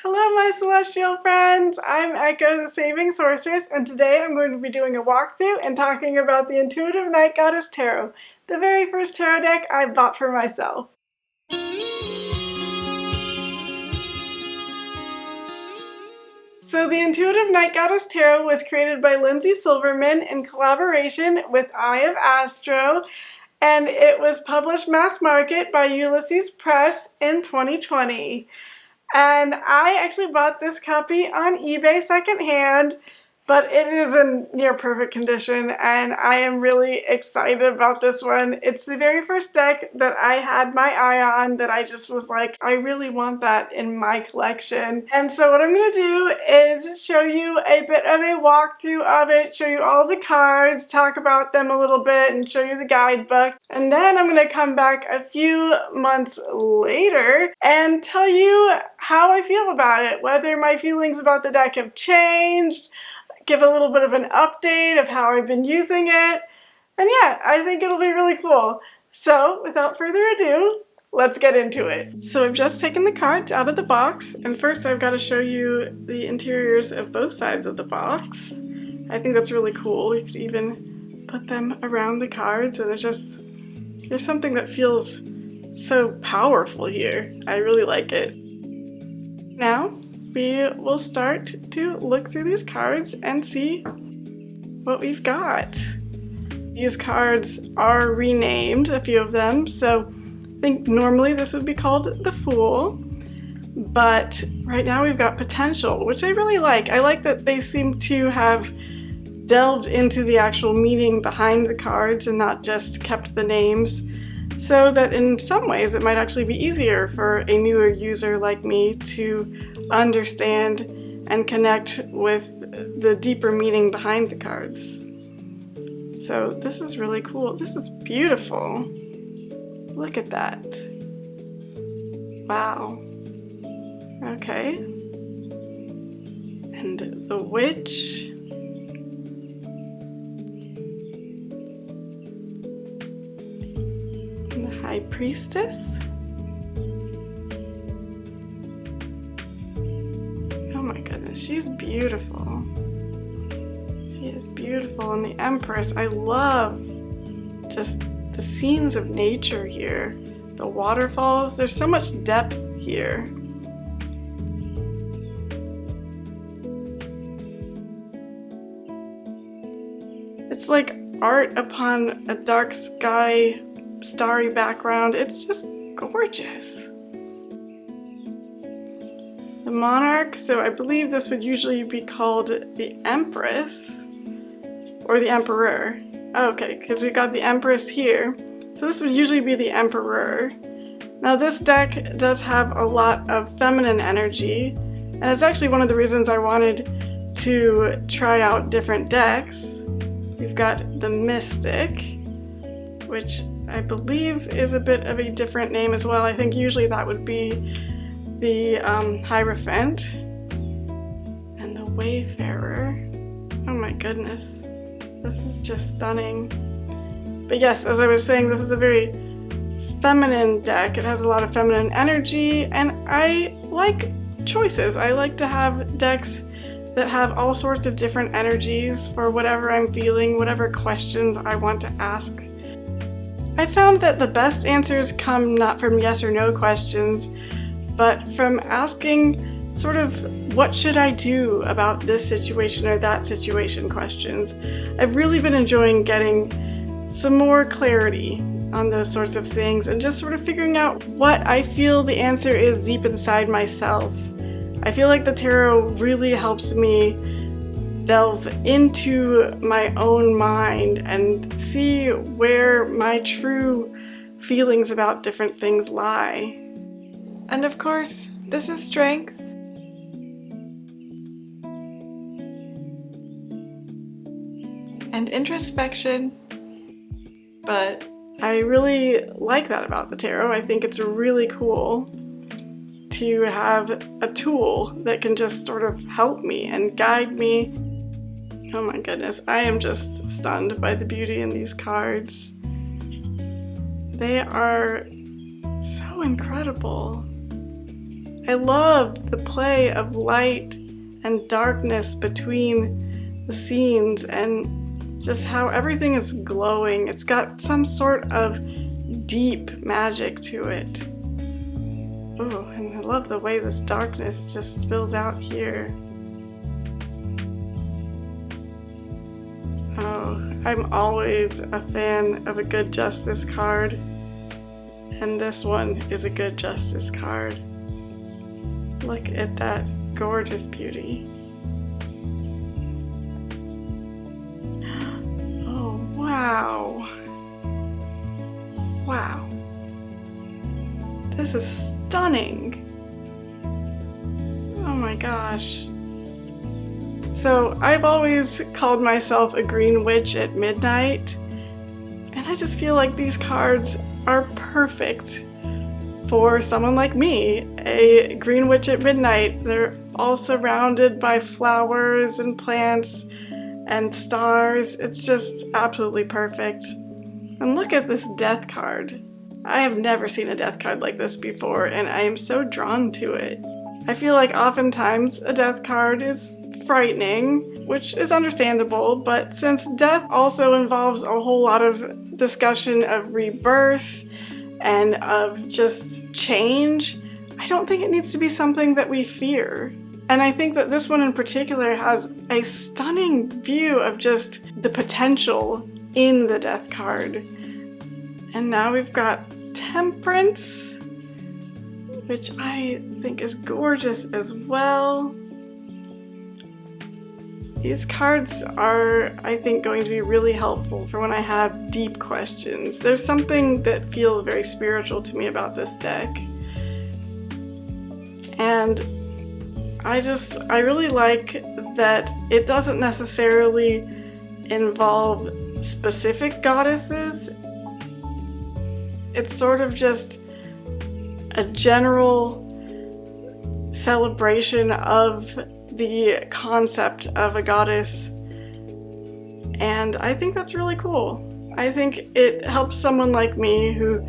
Hello my celestial friends! I'm Echo the Saving Sorceress, and today I'm going to be doing a walkthrough and talking about the Intuitive Night Goddess Tarot, the very first tarot deck I bought for myself. So the Intuitive Night Goddess Tarot was created by Lindsay Silverman in collaboration with Eye of Astro, and it was published mass market by Ulysses Press in 2020. And I actually bought this copy on eBay secondhand, but it is in near perfect condition, and I am really excited about this one. It's the very first deck that I had my eye on that I just was like, I really want that in my collection. And so what I'm going to do is show you a bit of a walkthrough of it, show you all the cards, talk about them a little bit, and show you the guidebook. And then I'm going to come back a few months later and tell you how I feel about it, whether my feelings about the deck have changed, give a little bit of an update of how I've been using it, and yeah, I think it'll be really cool. So without further ado, let's get into it. So I've just taken the cards out of the box, and first I've got to show you the interiors of both sides of the box. I think that's really cool. You could even put them around the cards, and there's something that feels so powerful here. I really like it. Now, we will start to look through these cards and see what we've got. These cards are renamed, a few of them, so I think normally this would be called the Fool, but right now we've got Potential, which I really like. I like that they seem to have delved into the actual meaning behind the cards and not just kept the names, so that in some ways it might actually be easier for a newer user like me to understand and connect with the deeper meaning behind the cards. So this is really cool. This is beautiful. Look at that. Wow. Okay. And the Witch. And the High Priestess. Oh my goodness, she's beautiful. She is beautiful. And the Empress, I love just the scenes of nature here. The waterfalls, there's so much depth here. It's like art upon a dark sky, starry background. It's just gorgeous. The Monarch, so I believe this would usually be called the Empress or the Emperor. Okay, because we've got the Empress here. So this would usually be the Emperor. Now this deck does have a lot of feminine energy, and it's actually one of the reasons I wanted to try out different decks. We've got the Mystic, which I believe is a bit of a different name as well. I think usually that would be the Hierophant, and the Wayfarer. Oh my goodness, this is just stunning. But yes, as I was saying, this is a very feminine deck. It has a lot of feminine energy, and I like choices. I like to have decks that have all sorts of different energies for whatever I'm feeling, whatever questions I want to ask. I found that the best answers come not from yes or no questions, but from asking sort of, what should I do about this situation or that situation questions. I've really been enjoying getting some more clarity on those sorts of things and just sort of figuring out what I feel the answer is deep inside myself. I feel like the tarot really helps me delve into my own mind and see where my true feelings about different things lie. And of course, this is Strength. And Introspection. But I really like that about the tarot. I think it's really cool to have a tool that can just sort of help me and guide me. Oh my goodness, I am just stunned by the beauty in these cards. They are so incredible. I love the play of light and darkness between the scenes and just how everything is glowing. It's got some sort of deep magic to it. Oh, and I love the way this darkness just spills out here. Oh, I'm always a fan of a good justice card, and this one is a good justice card. Look at that gorgeous beauty. Oh, wow. Wow. This is stunning. Oh my gosh. So I've always called myself a green witch at midnight, and I just feel like these cards are perfect for someone like me, a green witch at midnight. They're all surrounded by flowers and plants and stars. It's just absolutely perfect. And look at this death card. I have never seen a death card like this before, and I am so drawn to it. I feel like oftentimes a death card is frightening, which is understandable, but since death also involves a whole lot of discussion of rebirth and of just change, I don't think it needs to be something that we fear. And I think that this one in particular has a stunning view of just the potential in the death card. And now we've got Temperance, which I think is gorgeous as well. These cards are, I think, going to be really helpful for when I have deep questions. There's something that feels very spiritual to me about this deck. And I really like that it doesn't necessarily involve specific goddesses. It's sort of just a general celebration of the concept of a goddess, and I think that's really cool. I think it helps someone like me who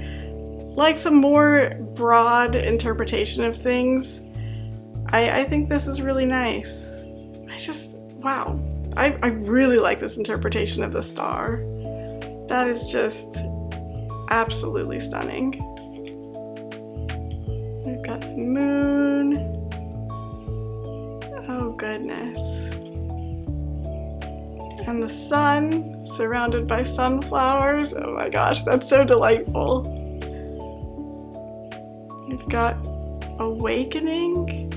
likes a more broad interpretation of things. I think this is really nice. Wow. I really like this interpretation of the star. That is just absolutely stunning. We've got the moon. Oh goodness. And the sun, surrounded by sunflowers. Oh my gosh, that's so delightful. We've got awakening.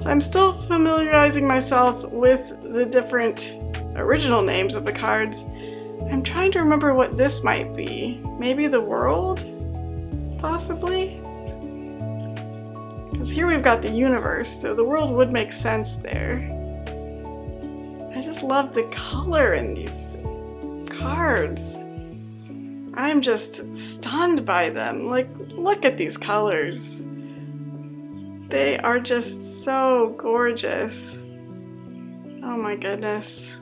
So I'm still familiarizing myself with the different original names of the cards. I'm trying to remember what this might be. Maybe the world? Possibly? Because here we've got the universe, so the world would make sense there. I just love the color in these cards. I'm just stunned by them. Like, look at these colors. They are just so gorgeous. Oh my goodness.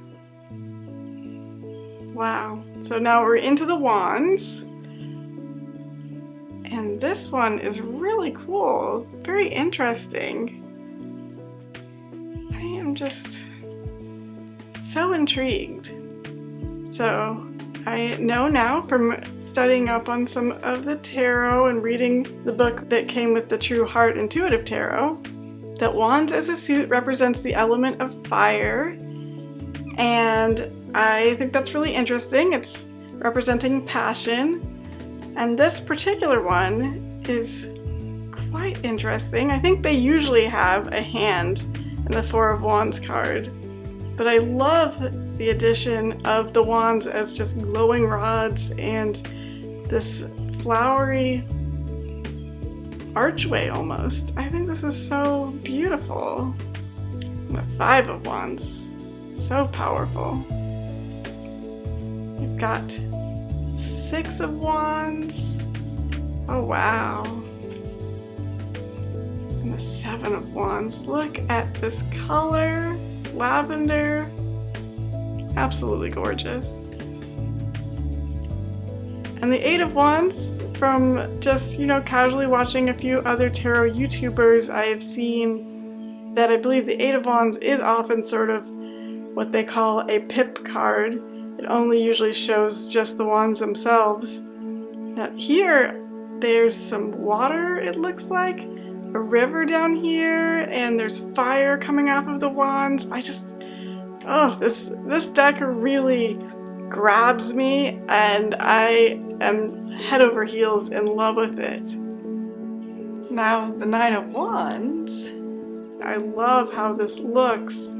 Wow. So now we're into the wands. And this one is really cool. Very interesting. I am just so intrigued. So I know now from studying up on some of the tarot and reading the book that came with the True Heart Intuitive Tarot that wands as a suit represents the element of fire, and I think that's really interesting. It's representing passion, and this particular one is quite interesting. I think they usually have a hand in the Four of Wands card, but I love the addition of the wands as just glowing rods and this flowery archway almost. I think this is so beautiful. And the Five of Wands, so powerful. We've got Six of Wands. Oh wow. And the Seven of Wands. Look at this color. Lavender. Absolutely gorgeous. And the Eight of Wands, from just, casually watching a few other tarot YouTubers, I have seen that I believe the Eight of Wands is often sort of what they call a pip card. It only usually shows just the wands themselves. Now here, there's some water, it looks like, a river down here, and there's fire coming off of the wands. This deck really grabs me, and I am head over heels in love with it. Now, the Nine of Wands, I love how this looks.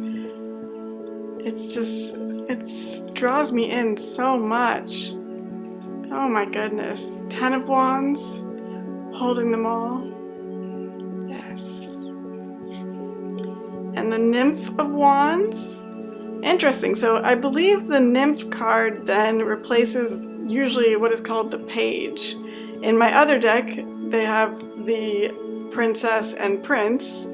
It draws me in so much. Oh my goodness. 10 of Wands, holding them all. Yes. And the Nymph of Wands. Interesting. So I believe the Nymph card then replaces usually what is called the Page. In my other deck, they have the Princess and Prince,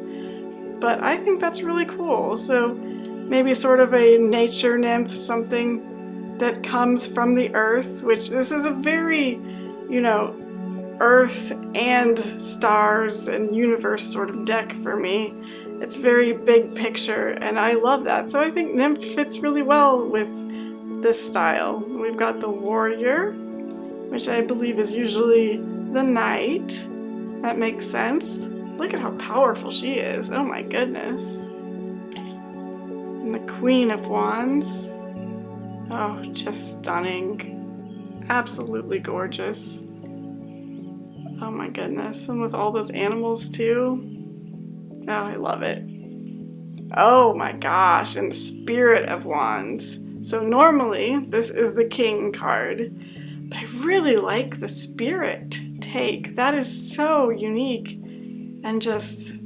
but I think that's really cool. So maybe sort of a nature nymph, something that comes from the earth, which this is a very, earth and stars and universe sort of deck for me. It's very big picture, and I love that. So I think nymph fits really well with this style. We've got the warrior, which I believe is usually the knight. That makes sense. Look at how powerful she is. Oh my goodness. And the Queen of Wands. Oh, just stunning. Absolutely gorgeous. Oh my goodness. And with all those animals too. Oh, I love it. Oh my gosh. And Spirit of Wands. So normally this is the King card, but I really like the Spirit take. That is so unique and just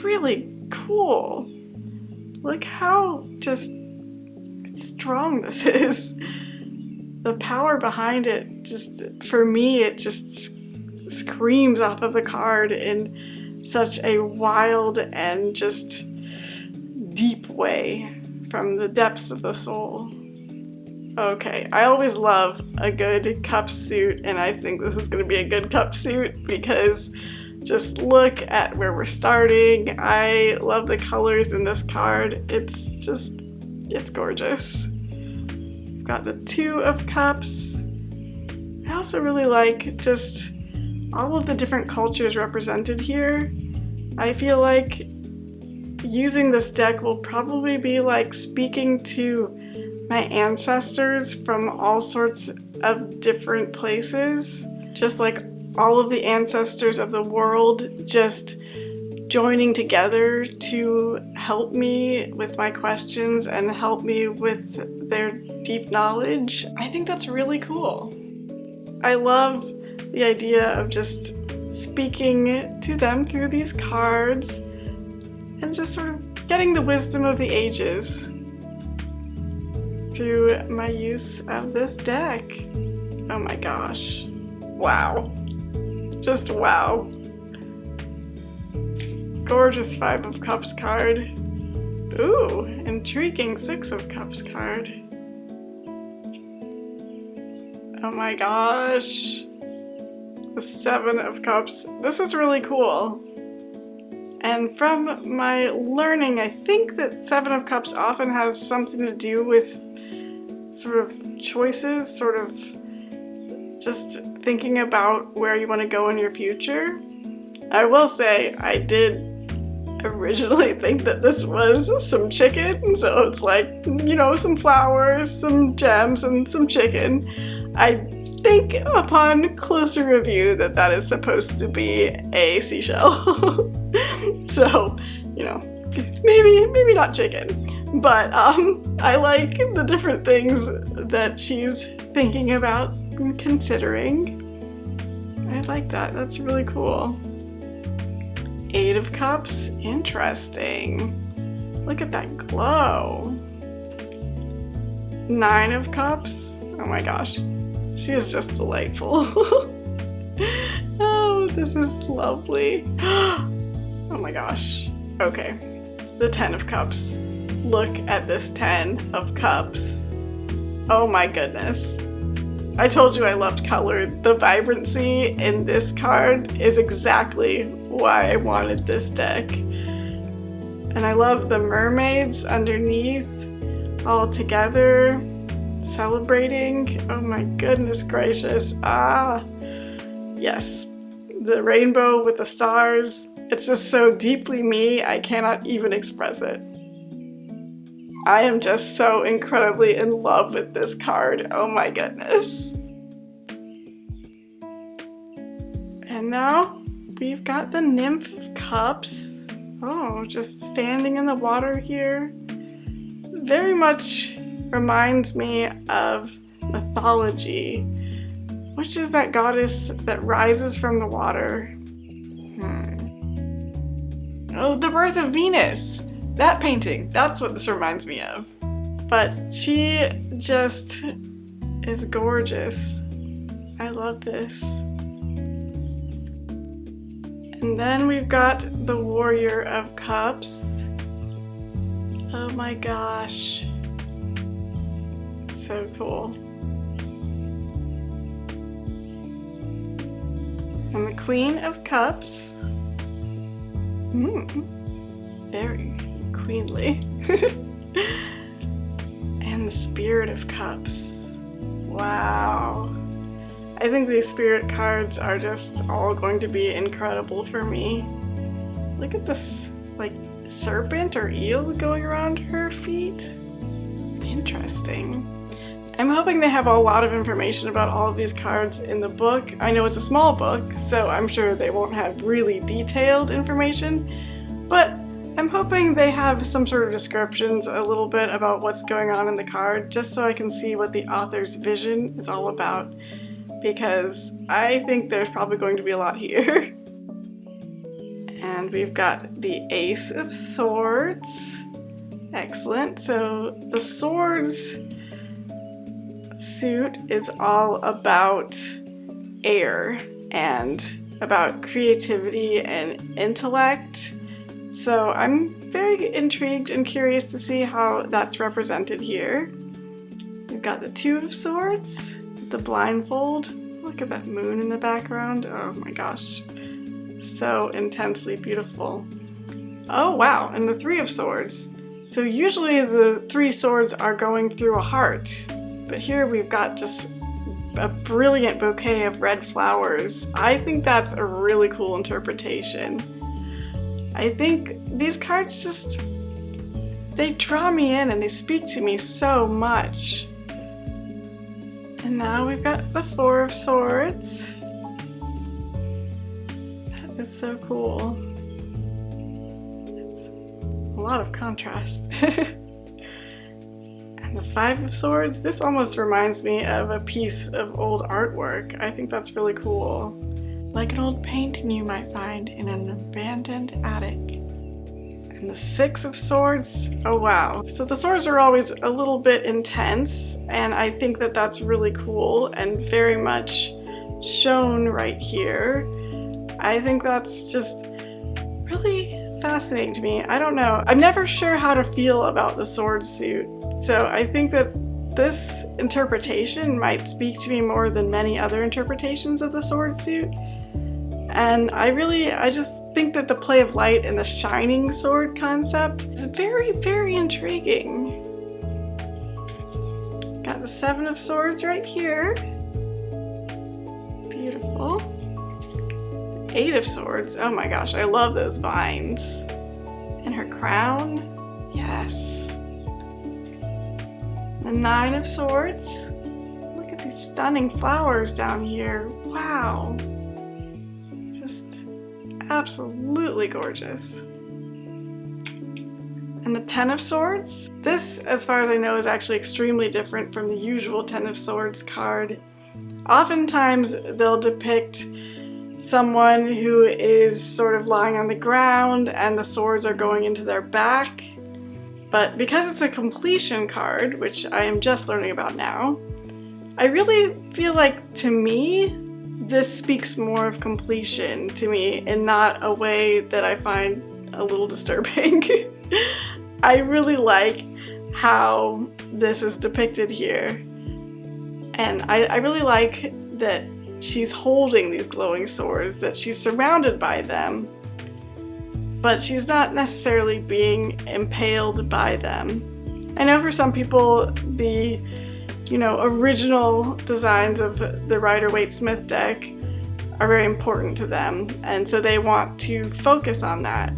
really cool. Look how just strong this is. The power behind it, just for me, it just screams off of the card in such a wild and just deep way from the depths of the soul. Okay, I always love a good cup suit, and I think this is going to be a good cup suit because just look at where we're starting. I love the colors in this card. It's gorgeous. We've got the Two of Cups. I also really like just all of the different cultures represented here. I feel like using this deck will probably be like speaking to my ancestors from all sorts of different places. Just like all of the ancestors of the world just joining together to help me with my questions and help me with their deep knowledge. I think that's really cool. I love the idea of just speaking to them through these cards and just sort of getting the wisdom of the ages through my use of this deck. Oh my gosh. Wow. Just wow. Gorgeous Five of Cups card. Ooh, intriguing Six of Cups card. Oh my gosh. The Seven of Cups. This is really cool. And from my learning, I think that Seven of Cups often has something to do with sort of choices, sort of just thinking about where you want to go in your future. I will say I did originally think that this was some chicken, so it's like, some flowers, some gems, and some chicken. I think upon closer review that is supposed to be a seashell. So, maybe not chicken, but I like the different things that she's thinking about and considering. I like that. That's really cool. Eight of Cups. Interesting. Look at that glow. Nine of Cups. Oh my gosh. She is just delightful. Oh, this is lovely. Oh my gosh. Okay. The Ten of Cups. Look at this Ten of Cups. Oh my goodness. I told you I loved color. The vibrancy in this card is exactly why I wanted this deck. And I love the mermaids underneath, all together, celebrating. Oh my goodness gracious. Ah, yes. The rainbow with the stars. It's just so deeply me, I cannot even express it. I am just so incredibly in love with this card. Oh my goodness. And now we've got the Nymph of Cups. Oh, just standing in the water here. Very much reminds me of mythology, which is that goddess that rises from the water. Oh, the birth of Venus! That painting, that's what this reminds me of. But she just is gorgeous. I love this. And then we've got the Warrior of Cups. Oh my gosh. So cool. And the Queen of Cups. Very queenly. And the Spirit of Cups. Wow. I think these spirit cards are just all going to be incredible for me. Look at this, like, serpent or eel going around her feet. Interesting. I'm hoping they have a lot of information about all of these cards in the book. I know it's a small book, so I'm sure they won't have really detailed information, but I'm hoping they have some sort of descriptions a little bit about what's going on in the card, just so I can see what the author's vision is all about, because I think there's probably going to be a lot here. And we've got the Ace of Swords. Excellent. So the Swords suit is all about air and about creativity and intellect. So I'm very intrigued and curious to see how that's represented here. We've got the Two of Swords, the blindfold. Look at that moon in the background. Oh my gosh. So intensely beautiful. Oh wow, and the Three of Swords. So usually the three swords are going through a heart, but here we've got just a brilliant bouquet of red flowers. I think that's a really cool interpretation. I think these cards just, they draw me in and they speak to me so much. And now we've got the Four of Swords. That is so cool. It's a lot of contrast. And the Five of Swords, this almost reminds me of a piece of old artwork. I think that's really cool. Like an old painting you might find in an abandoned attic. And the Six of Swords, oh wow. So the swords are always a little bit intense, and I think that that's really cool and very much shown right here. I think that's just really fascinating to me. I don't know. I'm never sure how to feel about the sword suit. So I think that this interpretation might speak to me more than many other interpretations of the sword suit. And I just think that the play of light and the shining sword concept is very, very intriguing. Got the Seven of Swords right here. Beautiful. Eight of Swords. Oh my gosh, I love those vines. And her crown. Yes. The Nine of Swords. Look at these stunning flowers down here. Wow. Just absolutely gorgeous. And the Ten of Swords. This, as far as I know, is actually extremely different from the usual Ten of Swords card. Oftentimes they'll depict someone who is sort of lying on the ground and the swords are going into their back. But because it's a completion card, which I am just learning about now, I really feel like, to me, this speaks more of completion to me in not a way that I find a little disturbing. I really like how this is depicted here. And I really like that she's holding these glowing swords, that she's surrounded by them, but she's not necessarily being impaled by them. I know for some people the original designs of the Rider-Waite-Smith deck are very important to them, and so they want to focus on that.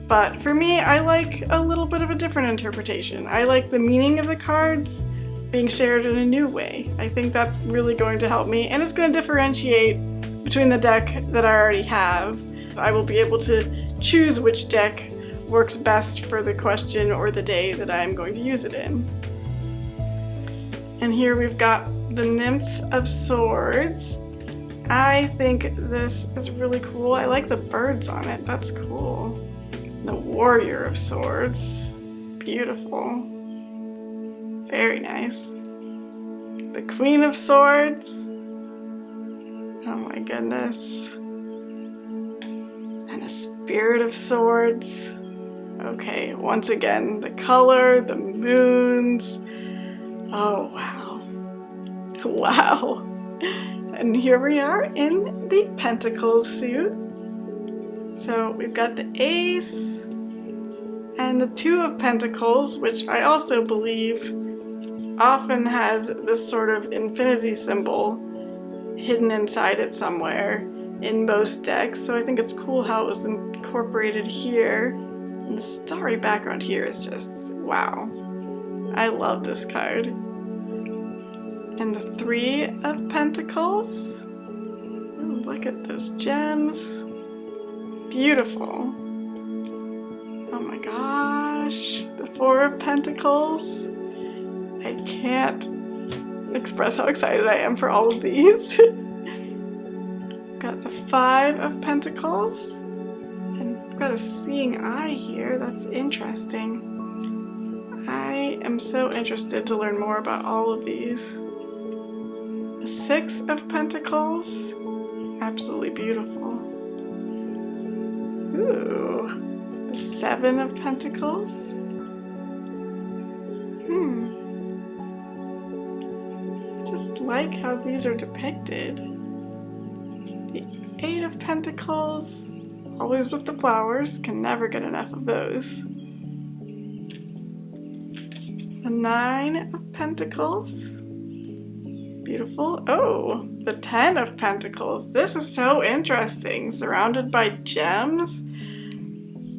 But for me, I like a little bit of a different interpretation. I like the meaning of the cards being shared in a new way. I think that's really going to help me, and it's going to differentiate between the deck that I already have. I will be able to choose which deck works best for the question or the day that I'm going to use it in. And here we've got the Nymph of Swords. I think this is really cool. I like the birds on it. That's cool. The Warrior of Swords. Beautiful. Very nice. The Queen of Swords. Oh my goodness. And the Spirit of Swords. Okay, once again, the color, the moons. Oh, wow. Wow. And here we are in the Pentacles suit. So we've got the Ace and the Two of Pentacles, which I also believe often has this sort of infinity symbol hidden inside it somewhere in most decks. So I think it's cool how it was incorporated here. And the starry background here is just wow. I love this card. And the Three of Pentacles. Ooh, look at those gems. Beautiful. Oh my gosh. The Four of Pentacles. I can't express how excited I am for all of these. Got the Five of Pentacles. And I've got a seeing eye here. That's interesting. I am so interested to learn more about all of these. The Six of Pentacles. Absolutely beautiful. Ooh. The Seven of Pentacles. I just like how these are depicted. The Eight of Pentacles. Always with the flowers. Can never get enough of those. The Nine of Pentacles. Beautiful. Oh, the Ten of Pentacles. This is so interesting. Surrounded by gems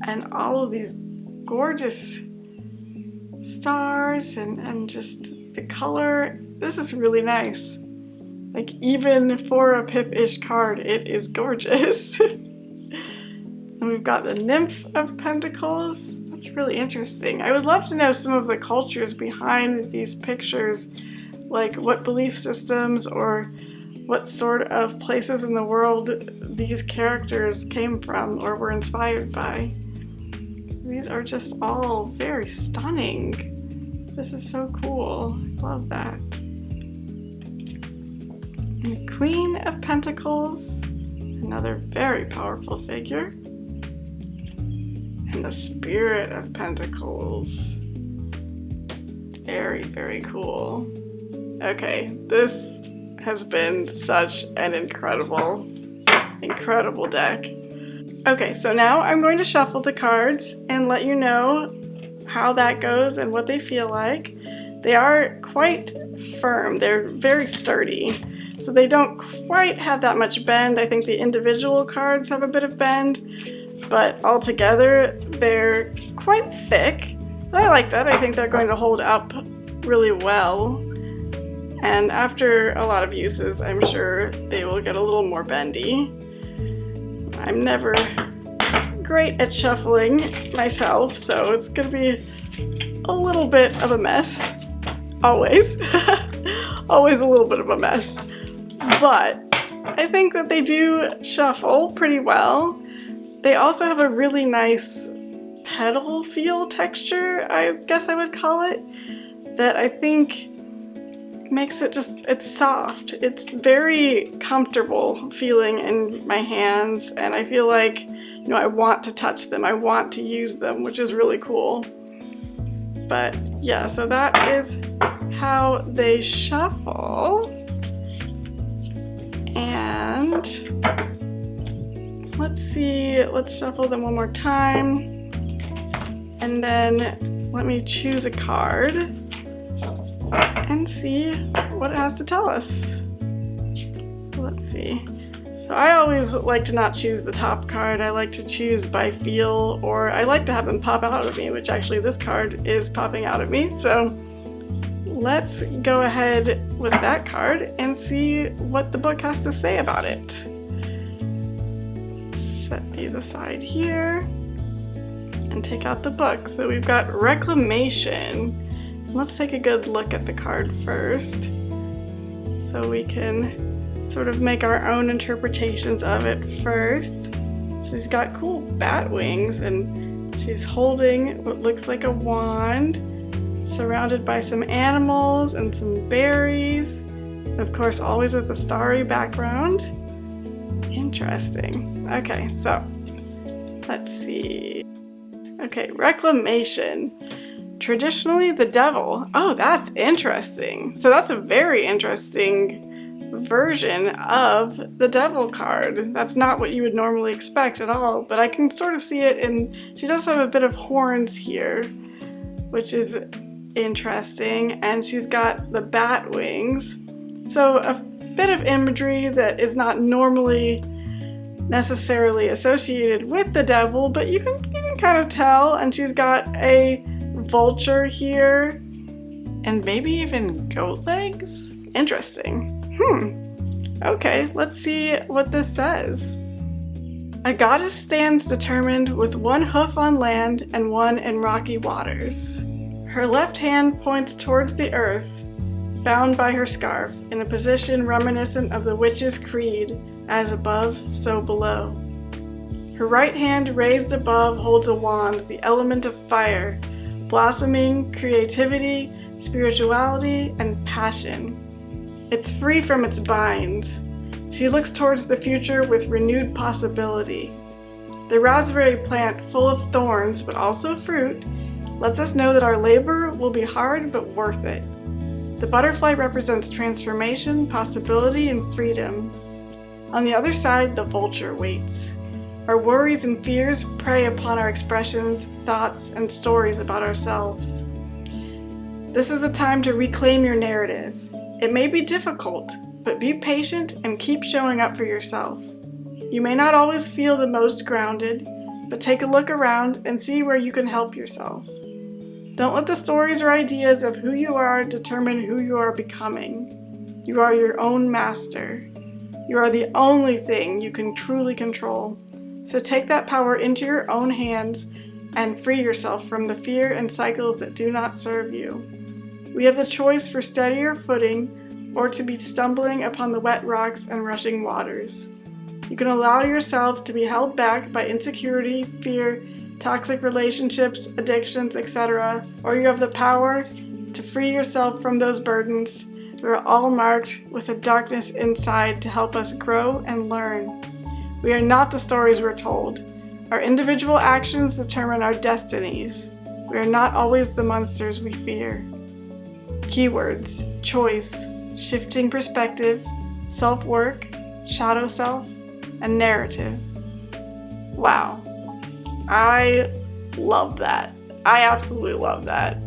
and all of these gorgeous stars and just the color. This is really nice. Like, even for a Pip-ish card, it is gorgeous. And we've got the Nymph of Pentacles. That's really interesting. I would love to know some of the cultures behind these pictures, like what belief systems or what sort of places in the world these characters came from or were inspired by. These are just all very stunning. This is so cool. I love that. And the Queen of Pentacles, another very powerful figure. And the Spirit of Pentacles. Very, very cool. Okay, this has been such an incredible deck. Okay, so now I'm going to shuffle the cards and let you know how that goes and what they feel like. They are quite firm. They're very sturdy. So they don't quite have that much bend. I think the individual cards have a bit of bend, but altogether they're quite thick. I like that. I think they're going to hold up really well. And after a lot of uses, I'm sure they will get a little more bendy. I'm never great at shuffling myself, so it's going to be a little bit of a mess. Always. Always a little bit of a mess. But I think that they do shuffle pretty well. They also have a really nice petal feel texture, I guess I would call it, that I think makes it it's soft. It's very comfortable feeling in my hands, and I feel like, I want to touch them. I want to use them, which is really cool. but yeah, so that is how they shuffle. And let's see, let's shuffle them one more time. And then let me choose a card and see what it has to tell us. So let's see. So I always like to not choose the top card. I like to choose by feel, or I like to have them pop out of me, which actually this card is popping out of me. So let's go ahead with that card and see what the book has to say about it. Set these aside here and take out the book. So we've got reclamation. Let's take a good look at the card first so we can sort of make our own interpretations of it first. She's got cool bat wings and she's holding what looks like a wand, surrounded by some animals and some berries. And of course, always with a starry background. Interesting. Okay, so let's see. Okay, reclamation. Traditionally the devil. Oh, that's interesting. So that's a very interesting version of the devil card. That's not what you would normally expect at all, but I can sort of see it, and she does have a bit of horns here, which is interesting, and she's got the bat wings. So a bit of imagery that is not normally necessarily associated with the devil, but you can kind of tell. And she's got a vulture here and maybe even goat legs. Interesting. Okay, let's see what this says. A goddess stands determined with one hoof on land and one in rocky waters. Her left hand points towards the earth, bound by her scarf, in a position reminiscent of the witch's creed, as above, so below. Her right hand raised above holds a wand, the element of fire, blossoming creativity, spirituality, and passion. It's free from its binds. She looks towards the future with renewed possibility. The raspberry plant, full of thorns but also fruit, lets us know that our labor will be hard but worth it. The butterfly represents transformation, possibility, and freedom. On the other side, the vulture waits. Our worries and fears prey upon our expressions, thoughts, and stories about ourselves. This is a time to reclaim your narrative. It may be difficult, but be patient and keep showing up for yourself. You may not always feel the most grounded, but take a look around and see where you can help yourself. Don't let the stories or ideas of who you are determine who you are becoming. You are your own master. You are the only thing you can truly control. So take that power into your own hands and free yourself from the fear and cycles that do not serve you. We have the choice for steadier footing or to be stumbling upon the wet rocks and rushing waters. You can allow yourself to be held back by insecurity, fear, toxic relationships, addictions, etc., or you have the power to free yourself from those burdens. We're all marked with a darkness inside to help us grow and learn. We are not the stories we're told. Our individual actions determine our destinies. We are not always the monsters we fear. Keywords: choice, shifting perspective, self-work, shadow self, and narrative. Wow. I love that. I absolutely love that.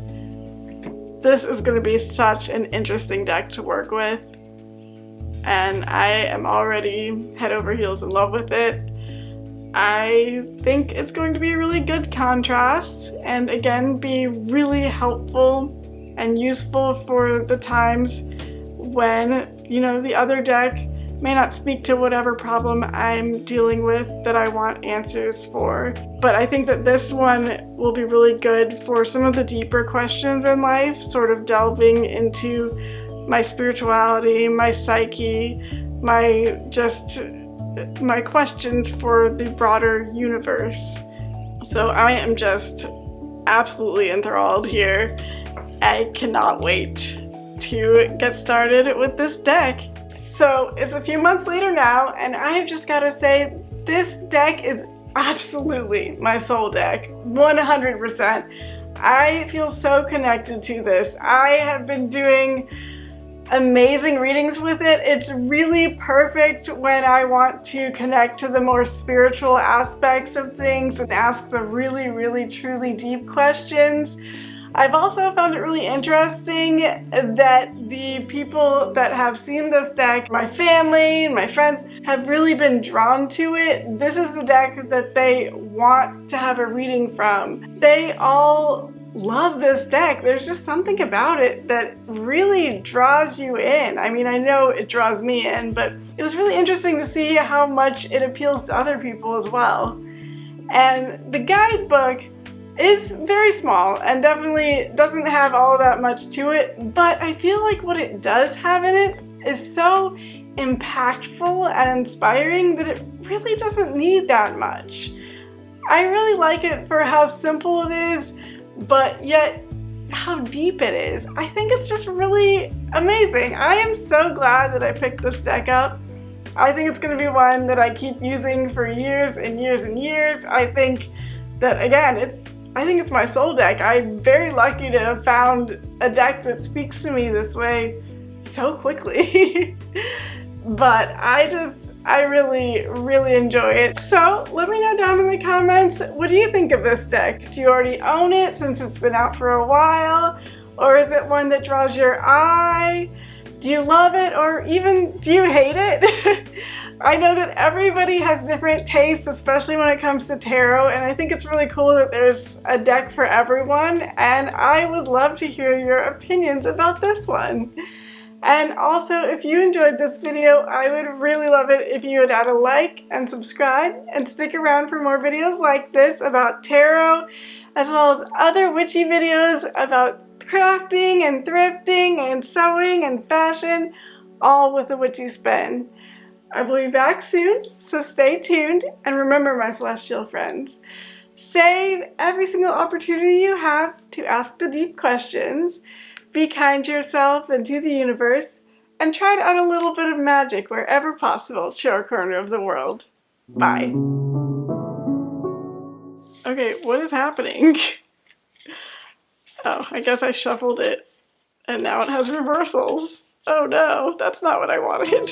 This is going to be such an interesting deck to work with, and I am already head over heels in love with it. I think it's going to be a really good contrast, and again, be really helpful and useful for the times when, the other deck may not speak to whatever problem I'm dealing with that I want answers for. But I think that this one will be really good for some of the deeper questions in life, sort of delving into my spirituality, my psyche, my questions for the broader universe. So I am just absolutely enthralled here. I cannot wait to get started with this deck. So it's a few months later now, and I've just got to say, this deck is absolutely my soul deck, 100%. I feel so connected to this. I have been doing amazing readings with it. It's really perfect when I want to connect to the more spiritual aspects of things and ask the really, really, truly deep questions. I've also found it really interesting that the people that have seen this deck, my family and my friends, have really been drawn to it. This is the deck that they want to have a reading from. They all love this deck. There's just something about it that really draws you in. I mean, I know it draws me in, but it was really interesting to see how much it appeals to other people as well. And the guidebook is very small and definitely doesn't have all that much to it, but I feel like what it does have in it is so impactful and inspiring that it really doesn't need that much. I really like it for how simple it is, but yet how deep it is. I think it's just really amazing. I am so glad that I picked this deck up. I think it's going to be one that I keep using for years and years and years. I think that, again, I think it's my soul deck. I'm very lucky to have found a deck that speaks to me this way so quickly. But I really, really enjoy it. So let me know down in the comments, what do you think of this deck? Do you already own it since it's been out for a while? Or is it one that draws your eye? Do you love it, or even do you hate it? I know that everybody has different tastes, especially when it comes to tarot, and I think it's really cool that there's a deck for everyone, and I would love to hear your opinions about this one. And also, if you enjoyed this video, I would really love it if you would add a like and subscribe and stick around for more videos like this about tarot, as well as other witchy videos about crafting and thrifting and sewing and fashion, all with a witchy spin. I will be back soon, so stay tuned, and remember, my celestial friends, save every single opportunity you have to ask the deep questions, be kind to yourself and to the universe, and try to add a little bit of magic wherever possible to your corner of the world. Bye. Okay, what is happening? Oh, I guess I shuffled it, and now it has reversals. Oh no, that's not what I wanted.